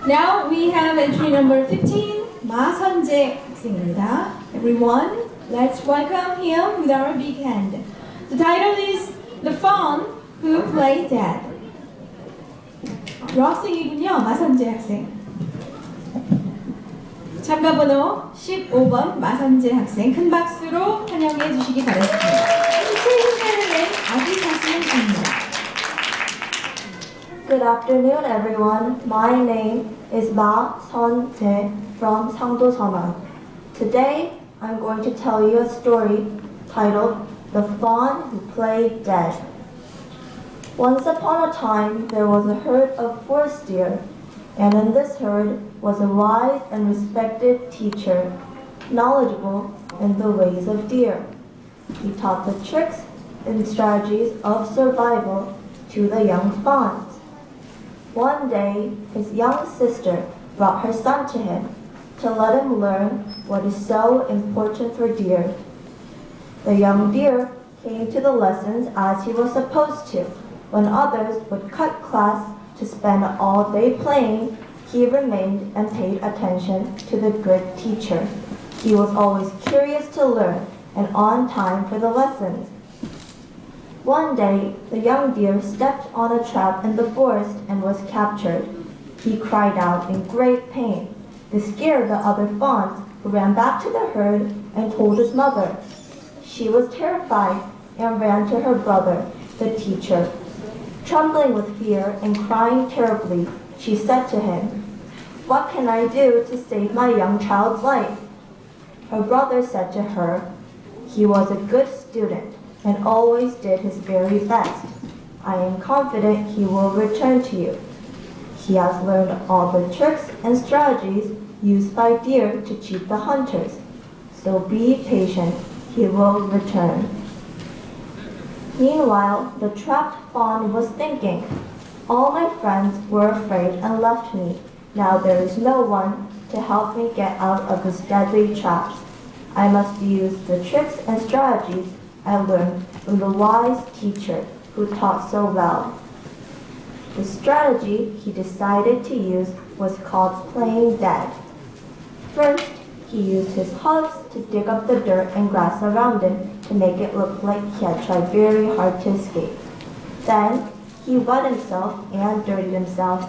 Now we have entry number 15, 마선재 학생입니다. Everyone, let's welcome him with our big hand. The title is The Fawn Who Played Daed. 여학생이군요, 마선재 학생. 참가번호 15번 마선재 학생 큰 박수로 환영해 주시기 바랍니다. 새 인사를 낸 아기 가수입니다. Good afternoon, everyone. My name is Ma Son-jae from Sangdo Seonam. Today, I'm going to tell you a story titled The Fawn Who Played Daed. Once upon a time, there was a herd of forest deer, and in this herd was a wise and respected teacher, knowledgeable in the ways of deer. He taught the tricks and strategies of survival to the young fawns. One day, his young sister brought her son to him to let him learn what is so important for deer. The young deer came to the lessons as he was supposed to. When others would cut class to spend all day playing, he remained and paid attention to the good teacher. He was always curious to learn and on time for the lessons. One day, the young deer stepped on a trap in the forest and was captured. He cried out in great pain. This scared the other fawns, who ran back to the herd and told his mother. She was terrified and ran to her brother, the teacher. Trembling with fear and crying terribly, she said to him, "What can I do to save my young child's life?" Her brother said to her, "He was a good student and always did his very best. I am confident he will return to you. He has learned all the tricks and strategies used by deer to cheat the hunters. So be patient, he will return." Meanwhile, the trapped fawn was thinking, "All my friends were afraid and left me. Now there is no one to help me get out of this deadly trap. I must use the tricks and strategies I learned from the wise teacher who taught so well." The strategy he decided to use was called playing dead. First, he used his hooves to dig up the dirt and grass around him to make it look like he had tried very hard to escape. Then, he wet himself and dirtied himself.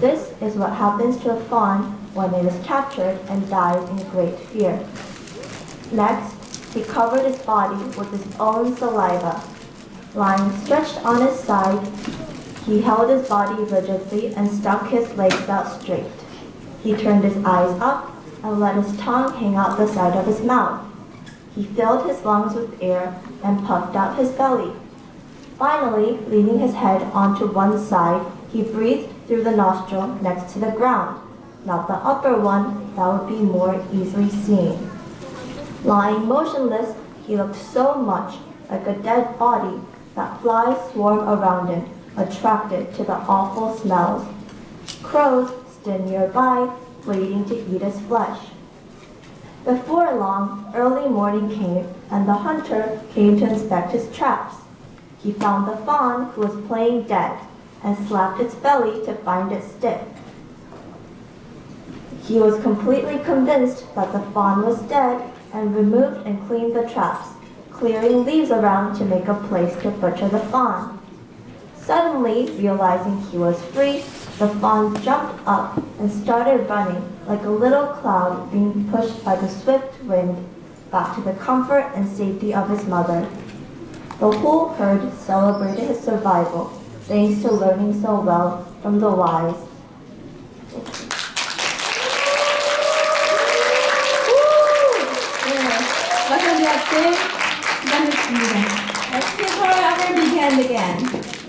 This is what happens to a fawn when it is captured and dies in great fear. Next, he covered his body with his own saliva. Lying stretched on his side, he held his body rigidly and stuck his legs out straight. He turned his eyes up and let his tongue hang out the side of his mouth. He filled his lungs with air and puffed out his belly. Finally, leaning his head onto one side, he breathed through the nostril next to the ground, not the upper one that would be more easily seen. Lying motionless, he looked so much like a dead body that flies swarmed around him, attracted to the awful smells. Crows stood nearby, waiting to eat his flesh. Before long, early morning came, and the hunter came to inspect his traps. He found the fawn who was playing dead, and slapped its belly to find it stiff. He was completely convinced that the fawn was dead, and removed and cleaned the traps, clearing leaves around to make a place to butcher the fawn. Suddenly, realizing he was free, the fawn jumped up and started running like a little cloud being pushed by the swift wind back to the comfort and safety of his mother. The whole herd celebrated his survival, thanks to learning so well from the wise. 마선재 학생, 수고하셨습니다. Let's give her a big hand again.